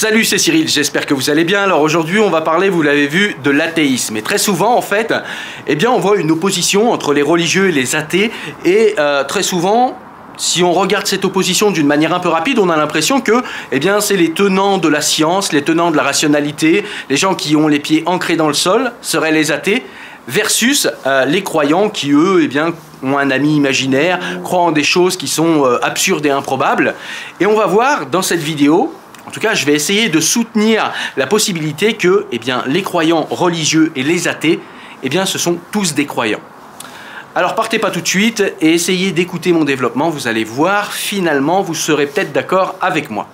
Salut, c'est Cyril, j'espère que vous allez bien. Alors aujourd'hui on va parler, vous l'avez vu, de l'athéisme. Et très souvent en fait, eh bien, on voit une opposition entre les religieux et les athées. Et très souvent, si on regarde cette opposition d'une manière un peu rapide, on a l'impression que eh bien, c'est les tenants de la science, les tenants de la rationalité, les gens qui ont les pieds ancrés dans le sol, seraient les athées, versus les croyants qui, eux, eh bien, ont un ami imaginaire, croient en des choses qui sont absurdes et improbables. Et on va voir dans cette vidéo, en tout cas, je vais essayer de soutenir la possibilité que eh bien, les croyants religieux et les athées, eh bien, ce sont tous des croyants. Alors partez pas tout de suite et essayez d'écouter mon développement, vous allez voir, finalement, vous serez peut-être d'accord avec moi.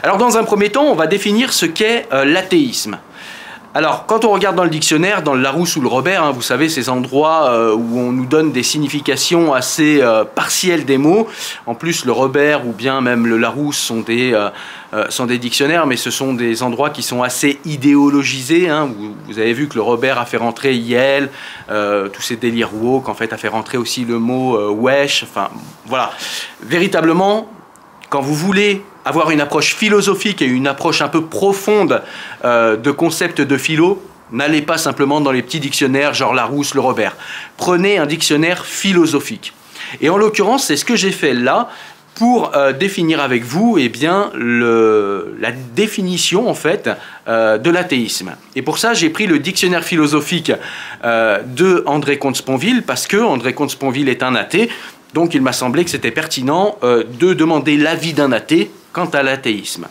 Alors dans un premier temps, on va définir ce qu'est l'athéisme. Alors, quand on regarde dans le dictionnaire, dans le Larousse ou le Robert, vous savez, ces endroits où on nous donne des significations assez partielles des mots. En plus, le Robert ou bien même le Larousse sont des dictionnaires, mais ce sont des endroits qui sont assez idéologisés. Vous avez vu que le Robert a fait rentrer Yel, tous ces délires woke, en fait, a fait rentrer aussi le mot wesh. Enfin, voilà. Véritablement, quand vous voulez avoir une approche philosophique et une approche un peu profonde de concepts de philo, n'allez pas simplement dans les petits dictionnaires genre Larousse, le Robert. Prenez un dictionnaire philosophique. Et en l'occurrence, c'est ce que j'ai fait là pour définir avec vous eh bien, la définition en fait, de l'athéisme. Et pour ça, j'ai pris le dictionnaire philosophique de André Comte-Sponville, parce que André Comte-Sponville est un athée. Donc il m'a semblé que c'était pertinent de demander l'avis d'un athée quant à l'athéisme.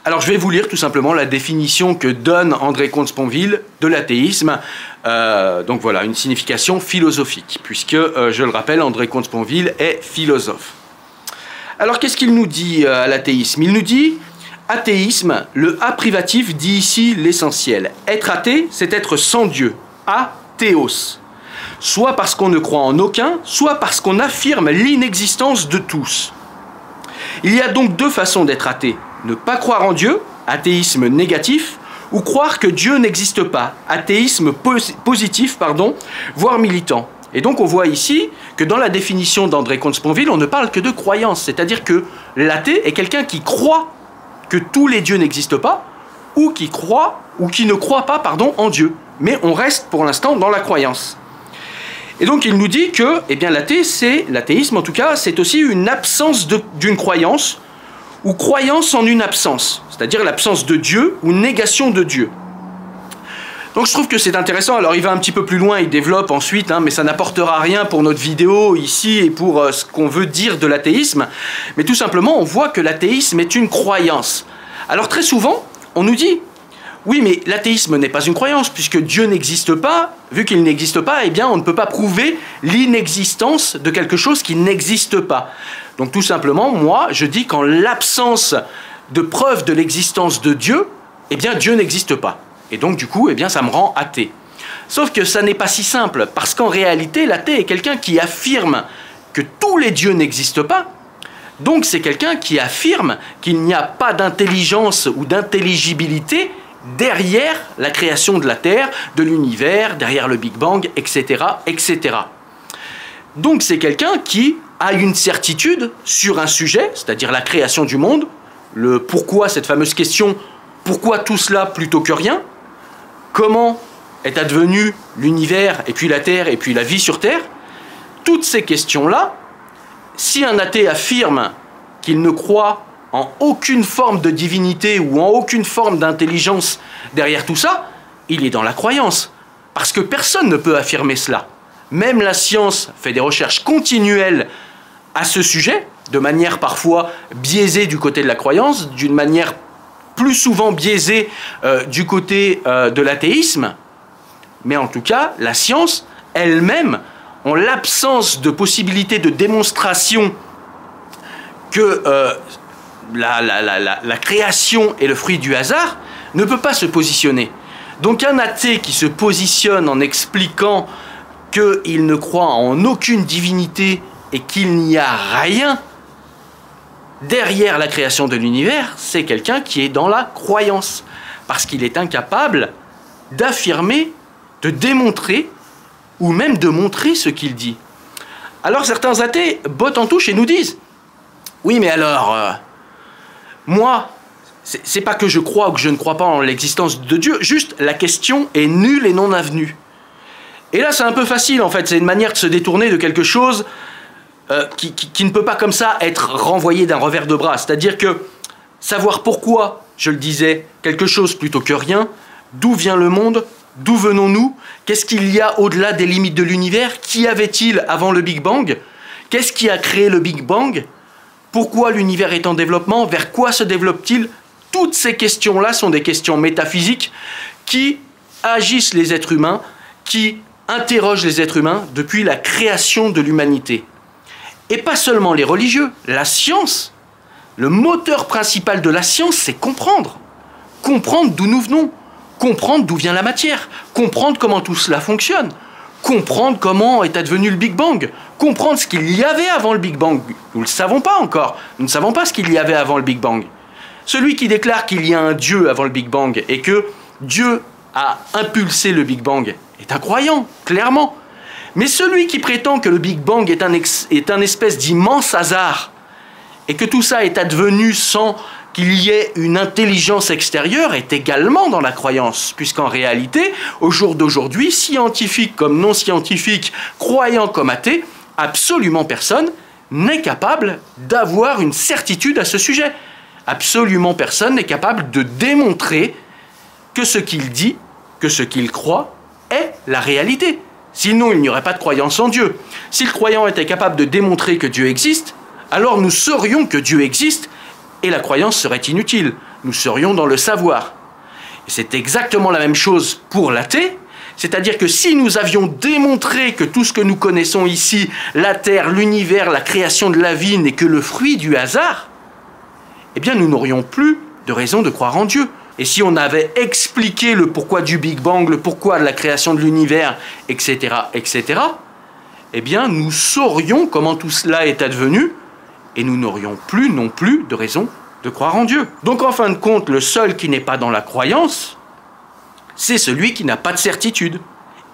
Alors je vais vous lire tout simplement la définition que donne André Comte-Sponville de l'athéisme. Donc voilà, une signification philosophique, puisque, je le rappelle, André Comte-Sponville est philosophe. Alors qu'est-ce qu'il nous dit à l'athéisme? Il nous dit, athéisme, le A privatif dit ici l'essentiel. Être athée, c'est être sans Dieu. Athéos. Soit parce qu'on ne croit en aucun, soit parce qu'on affirme l'inexistence de tous. Il y a donc deux façons d'être athée. Ne pas croire en Dieu, athéisme négatif, ou croire que Dieu n'existe pas, athéisme positif, voire militant. Et donc on voit ici que dans la définition d'André Comte-Sponville, on ne parle que de croyance, c'est-à-dire que l'athée est quelqu'un qui croit que tous les dieux n'existent pas, ou qui ne croit pas, en Dieu. Mais on reste pour l'instant dans la croyance. Et donc il nous dit que eh bien, l'athéisme en tout cas, c'est aussi une absence d'une croyance, ou croyance en une absence, c'est-à-dire l'absence de Dieu ou négation de Dieu. Donc je trouve que c'est intéressant. Alors il va un petit peu plus loin, il développe ensuite, mais ça n'apportera rien pour notre vidéo ici et pour ce qu'on veut dire de l'athéisme. Mais tout simplement, on voit que l'athéisme est une croyance. Alors très souvent, on nous dit, oui, mais l'athéisme n'est pas une croyance, puisque Dieu n'existe pas. Vu qu'il n'existe pas, eh bien, on ne peut pas prouver l'inexistence de quelque chose qui n'existe pas. Donc tout simplement, moi, je dis qu'en l'absence de preuve de l'existence de Dieu, eh bien, Dieu n'existe pas. Et donc, du coup, eh bien, ça me rend athée. Sauf que ça n'est pas si simple, parce qu'en réalité, l'athée est quelqu'un qui affirme que tous les dieux n'existent pas. Donc, c'est quelqu'un qui affirme qu'il n'y a pas d'intelligence ou d'intelligibilité derrière la création de la Terre, de l'univers, derrière le Big Bang, etc., etc. Donc c'est quelqu'un qui a une certitude sur un sujet, c'est-à-dire la création du monde, le pourquoi, cette fameuse question, pourquoi tout cela plutôt que rien, comment est advenu l'univers, et puis la Terre, et puis la vie sur Terre. Toutes ces questions-là, si un athée affirme qu'il ne croit en aucune forme de divinité ou en aucune forme d'intelligence derrière tout ça, il est dans la croyance. Parce que personne ne peut affirmer cela. Même la science fait des recherches continuelles à ce sujet, de manière parfois biaisée du côté de la croyance, d'une manière plus souvent biaisée du côté de l'athéisme. Mais en tout cas, la science elle-même, en l'absence de possibilité de démonstration que la création est le fruit du hasard, ne peut pas se positionner. Donc un athée qui se positionne en expliquant qu'il ne croit en aucune divinité et qu'il n'y a rien derrière la création de l'univers, c'est quelqu'un qui est dans la croyance. Parce qu'il est incapable d'affirmer, de démontrer, ou même de montrer ce qu'il dit. Alors certains athées bottent en touche et nous disent « Oui, mais alors, moi, C'est pas que je crois ou que je ne crois pas en l'existence de Dieu, juste la question est nulle et non avenue. Et là, c'est un peu facile, en fait. C'est une manière de se détourner de quelque chose qui ne peut pas, comme ça, être renvoyé d'un revers de bras. C'est-à-dire que savoir pourquoi, je le disais, quelque chose plutôt que rien, d'où vient le monde, d'où venons-nous, qu'est-ce qu'il y a au-delà des limites de l'univers, qu'y avait-il avant le Big Bang, qu'est-ce qui a créé le Big Bang, pourquoi l'univers est en développement, vers quoi se développe-t-il? Toutes ces questions-là sont des questions métaphysiques qui agissent les êtres humains, qui interrogent les êtres humains depuis la création de l'humanité. Et pas seulement les religieux, la science. Le moteur principal de la science, c'est comprendre. Comprendre d'où nous venons, comprendre d'où vient la matière, comprendre comment tout cela fonctionne, comprendre comment est advenu le Big Bang, comprendre ce qu'il y avait avant le Big Bang. Nous ne le savons pas encore, nous ne savons pas ce qu'il y avait avant le Big Bang. Celui qui déclare qu'il y a un Dieu avant le Big Bang et que Dieu a impulsé le Big Bang est un croyant, clairement. Mais celui qui prétend que le Big Bang est un espèce d'immense hasard et que tout ça est advenu sans qu'il y ait une intelligence extérieure est également dans la croyance, puisqu'en réalité, au jour d'aujourd'hui, scientifiques comme non scientifiques, croyants comme athées, absolument personne n'est capable d'avoir une certitude à ce sujet. Absolument personne n'est capable de démontrer que ce qu'il dit, que ce qu'il croit est la réalité. Sinon, il n'y aurait pas de croyance en Dieu. Si le croyant était capable de démontrer que Dieu existe, alors nous saurions que Dieu existe et la croyance serait inutile. Nous serions dans le savoir. Et c'est exactement la même chose pour l'athée, c'est-à-dire que si nous avions démontré que tout ce que nous connaissons ici, la Terre, l'univers, la création de la vie, n'est que le fruit du hasard, eh bien nous n'aurions plus de raison de croire en Dieu. Et si on avait expliqué le pourquoi du Big Bang, le pourquoi de la création de l'univers, etc., etc., eh bien nous saurions comment tout cela est advenu, et nous n'aurions plus non plus de raison de croire en Dieu. Donc en fin de compte, le seul qui n'est pas dans la croyance, c'est celui qui n'a pas de certitude.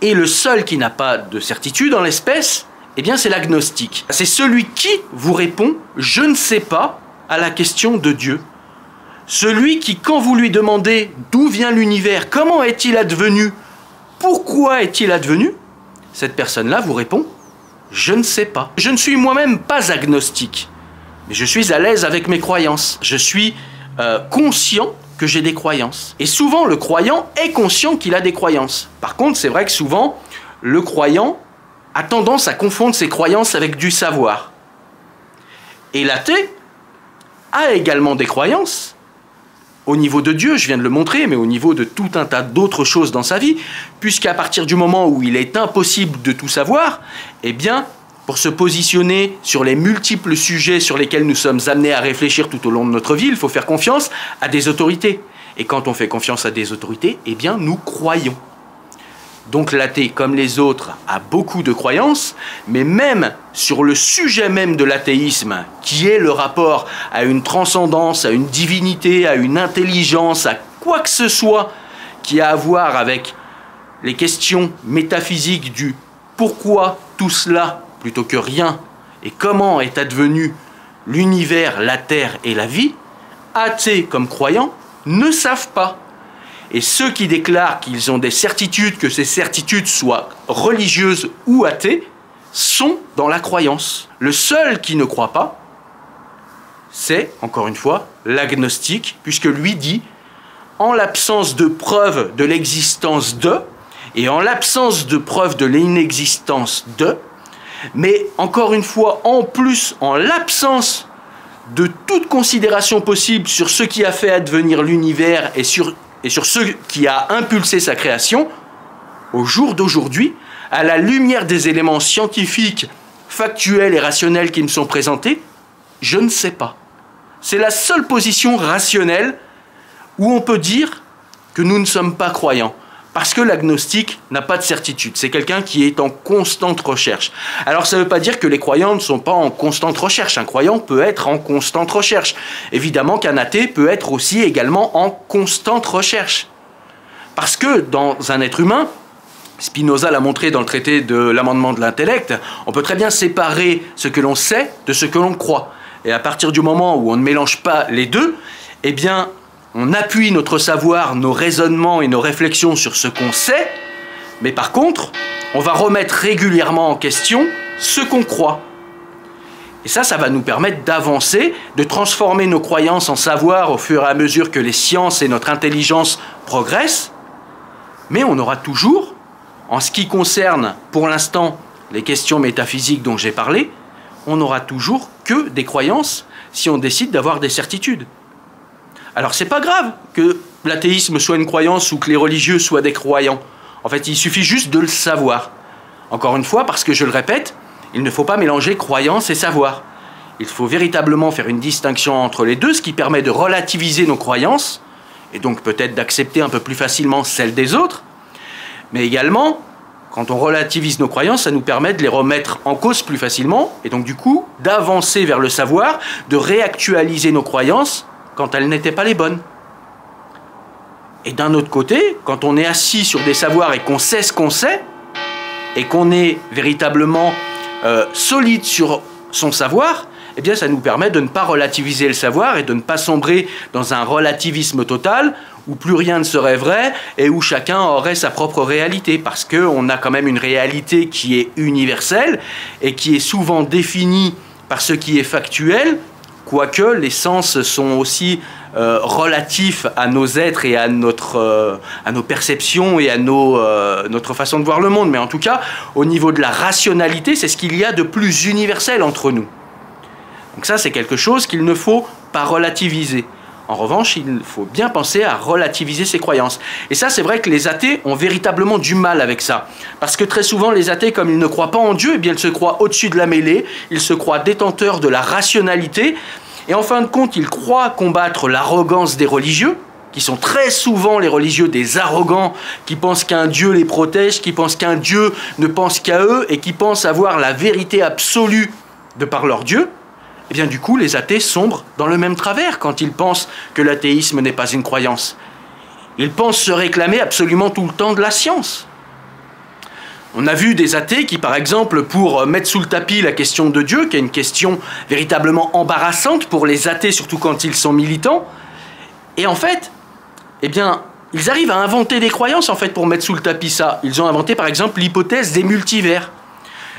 Et le seul qui n'a pas de certitude en l'espèce, eh bien c'est l'agnostique. C'est celui qui vous répond « je ne sais pas » à la question de Dieu. Celui qui, quand vous lui demandez d'où vient l'univers, comment est-il advenu, pourquoi est-il advenu, cette personne-là vous répond « je ne sais pas ». Je ne suis moi-même pas agnostique, mais je suis à l'aise avec mes croyances. Je suis conscient que j'ai des croyances. Et souvent, le croyant est conscient qu'il a des croyances. Par contre, c'est vrai que souvent, le croyant a tendance à confondre ses croyances avec du savoir. Et l'athée a également des croyances, au niveau de Dieu, je viens de le montrer, mais au niveau de tout un tas d'autres choses dans sa vie, puisqu'à partir du moment où il est impossible de tout savoir, eh bien, pour se positionner sur les multiples sujets sur lesquels nous sommes amenés à réfléchir tout au long de notre vie, il faut faire confiance à des autorités. Et quand on fait confiance à des autorités, eh bien, nous croyons. Donc l'athée, comme les autres, a beaucoup de croyances, mais même sur le sujet même de l'athéisme, qui est le rapport à une transcendance, à une divinité, à une intelligence, à quoi que ce soit qui a à voir avec les questions métaphysiques du pourquoi tout cela plutôt que rien, et comment est advenu l'univers, la terre et la vie, athées comme croyants ne savent pas. Et ceux qui déclarent qu'ils ont des certitudes, que ces certitudes soient religieuses ou athées, sont dans la croyance. Le seul qui ne croit pas, c'est, encore une fois, l'agnostique, puisque lui dit, en l'absence de preuve de l'existence de, et en l'absence de preuve de l'inexistence de, mais encore une fois, en plus, en l'absence de toute considération possible sur ce qui a fait advenir l'univers et sur ce qui a impulsé sa création, au jour d'aujourd'hui, à la lumière des éléments scientifiques, factuels et rationnels qui me sont présentés, je ne sais pas. C'est la seule position rationnelle où on peut dire que nous ne sommes pas croyants. Parce que l'agnostique n'a pas de certitude. C'est quelqu'un qui est en constante recherche. Alors ça ne veut pas dire que les croyants ne sont pas en constante recherche. Un croyant peut être en constante recherche. Évidemment qu'un athée peut être aussi également en constante recherche. Parce que dans un être humain, Spinoza l'a montré dans le traité de l'amendement de l'intellect, on peut très bien séparer ce que l'on sait de ce que l'on croit. Et à partir du moment où on ne mélange pas les deux, eh bien, on appuie notre savoir, nos raisonnements et nos réflexions sur ce qu'on sait, mais par contre, on va remettre régulièrement en question ce qu'on croit. Et ça va nous permettre d'avancer, de transformer nos croyances en savoir au fur et à mesure que les sciences et notre intelligence progressent. Mais on aura toujours, en ce qui concerne pour l'instant les questions métaphysiques dont j'ai parlé, on n'aura toujours que des croyances si on décide d'avoir des certitudes. Alors c'est pas grave que l'athéisme soit une croyance ou que les religieux soient des croyants. En fait, il suffit juste de le savoir. Encore une fois, parce que je le répète, il ne faut pas mélanger croyance et savoir. Il faut véritablement faire une distinction entre les deux, ce qui permet de relativiser nos croyances, et donc peut-être d'accepter un peu plus facilement celles des autres, mais également, quand on relativise nos croyances, ça nous permet de les remettre en cause plus facilement, et donc du coup, d'avancer vers le savoir, de réactualiser nos croyances quand elles n'étaient pas les bonnes. Et d'un autre côté, quand on est assis sur des savoirs et qu'on sait ce qu'on sait, et qu'on est véritablement solide sur son savoir, eh bien ça nous permet de ne pas relativiser le savoir et de ne pas sombrer dans un relativisme total où plus rien ne serait vrai et où chacun aurait sa propre réalité, parce qu'on a quand même une réalité qui est universelle et qui est souvent définie par ce qui est factuel, quoique les sens sont aussi relatifs à nos êtres et à nos perceptions et à notre façon de voir le monde. Mais en tout cas, au niveau de la rationalité, c'est ce qu'il y a de plus universel entre nous. Donc ça, c'est quelque chose qu'il ne faut pas relativiser. En revanche, il faut bien penser à relativiser ses croyances. Et ça, c'est vrai que les athées ont véritablement du mal avec ça. Parce que très souvent, les athées, comme ils ne croient pas en Dieu, eh bien, ils se croient au-dessus de la mêlée, ils se croient détenteurs de la rationalité, et en fin de compte, ils croient combattre l'arrogance des religieux, qui sont très souvent les religieux des arrogants, qui pensent qu'un Dieu les protège, qui pensent qu'un Dieu ne pense qu'à eux, et qui pensent avoir la vérité absolue de par leur Dieu. Eh bien, du coup, les athées sombrent dans le même travers quand ils pensent que l'athéisme n'est pas une croyance. Ils pensent se réclamer absolument tout le temps de la science. On a vu des athées qui, par exemple, pour mettre sous le tapis la question de Dieu, qui est une question véritablement embarrassante pour les athées, surtout quand ils sont militants, et en fait, eh bien, ils arrivent à inventer des croyances, en fait, pour mettre sous le tapis ça. Ils ont inventé, par exemple, l'hypothèse des multivers.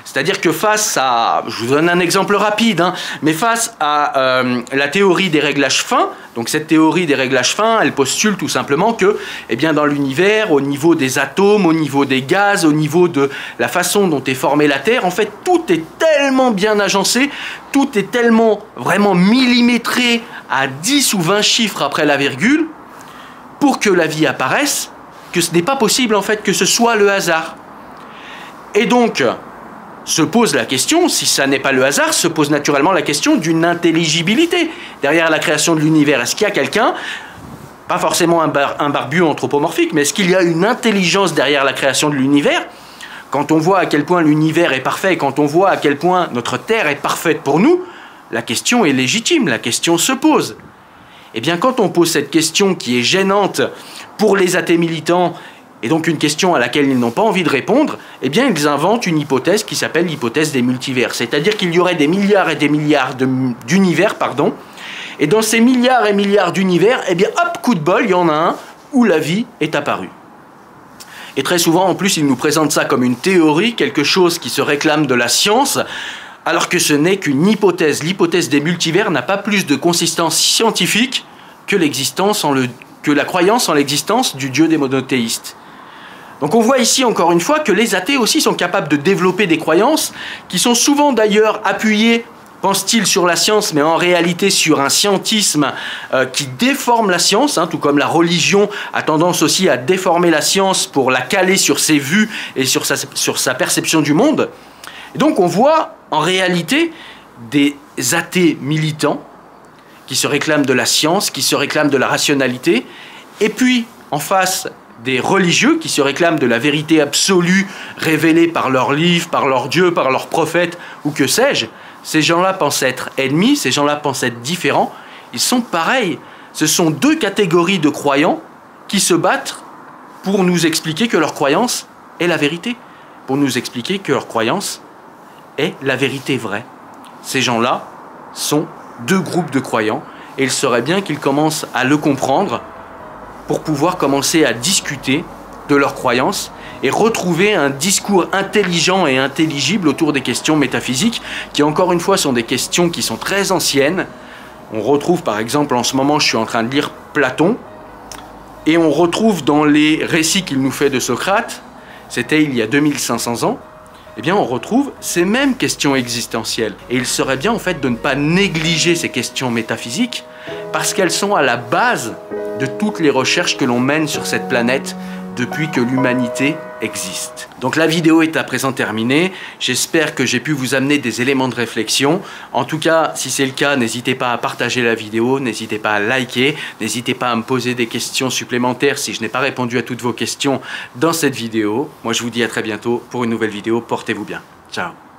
C'est-à-dire que face à, je vous donne un exemple rapide, mais face à la théorie des réglages fins, donc cette théorie des réglages fins, elle postule tout simplement que, eh bien, dans l'univers, au niveau des atomes, au niveau des gaz, au niveau de la façon dont est formée la Terre, en fait, tout est tellement bien agencé, tout est tellement vraiment millimétré à 10 ou 20 chiffres après la virgule, pour que la vie apparaisse, que ce n'est pas possible, en fait, que ce soit le hasard. Et donc, se pose la question, si ça n'est pas le hasard, se pose naturellement la question d'une intelligibilité derrière la création de l'univers. Est-ce qu'il y a quelqu'un, pas forcément un barbu anthropomorphique, mais est-ce qu'il y a une intelligence derrière la création de l'univers? Quand on voit à quel point l'univers est parfait, quand on voit à quel point notre Terre est parfaite pour nous, la question est légitime, la question se pose. Eh bien, quand on pose cette question qui est gênante pour les athées militants, et donc une question à laquelle ils n'ont pas envie de répondre, eh bien ils inventent une hypothèse qui s'appelle l'hypothèse des multivers. C'est-à-dire qu'il y aurait des milliards et des milliards d'univers, et dans ces milliards et milliards d'univers, eh bien hop, coup de bol, il y en a un où la vie est apparue. Et très souvent, en plus, ils nous présentent ça comme une théorie, quelque chose qui se réclame de la science, alors que ce n'est qu'une hypothèse. L'hypothèse des multivers n'a pas plus de consistance scientifique que la croyance en l'existence du Dieu des monothéistes. Donc on voit ici encore une fois que les athées aussi sont capables de développer des croyances qui sont souvent d'ailleurs appuyées, pense-t-il, sur la science, mais en réalité sur un scientisme qui déforme la science, tout comme la religion a tendance aussi à déformer la science pour la caler sur ses vues et sur sa perception du monde. Et donc on voit en réalité des athées militants qui se réclament de la science, qui se réclament de la rationalité, et puis en face des religieux qui se réclament de la vérité absolue révélée par leurs livres, par leurs dieux, par leurs prophètes, ou que sais-je. Ces gens-là pensent être ennemis, ces gens-là pensent être différents. Ils sont pareils. Ce sont deux catégories de croyants qui se battent pour nous expliquer que leur croyance est la vérité, pour nous expliquer que leur croyance est la vérité vraie. Ces gens-là sont deux groupes de croyants, et il serait bien qu'ils commencent à le comprendre pour pouvoir commencer à discuter de leurs croyances et retrouver un discours intelligent et intelligible autour des questions métaphysiques qui, encore une fois, sont des questions qui sont très anciennes. On retrouve par exemple, en ce moment, je suis en train de lire Platon, et on retrouve dans les récits qu'il nous fait de Socrate, c'était il y a 2500 ans, eh bien on retrouve ces mêmes questions existentielles. Et il serait bien en fait de ne pas négliger ces questions métaphysiques parce qu'elles sont à la base de toutes les recherches que l'on mène sur cette planète depuis que l'humanité existe. Donc la vidéo est à présent terminée. J'espère que j'ai pu vous amener des éléments de réflexion. En tout cas, si c'est le cas, n'hésitez pas à partager la vidéo, n'hésitez pas à liker, n'hésitez pas à me poser des questions supplémentaires si je n'ai pas répondu à toutes vos questions dans cette vidéo. Moi, je vous dis à très bientôt pour une nouvelle vidéo. Portez-vous bien. Ciao.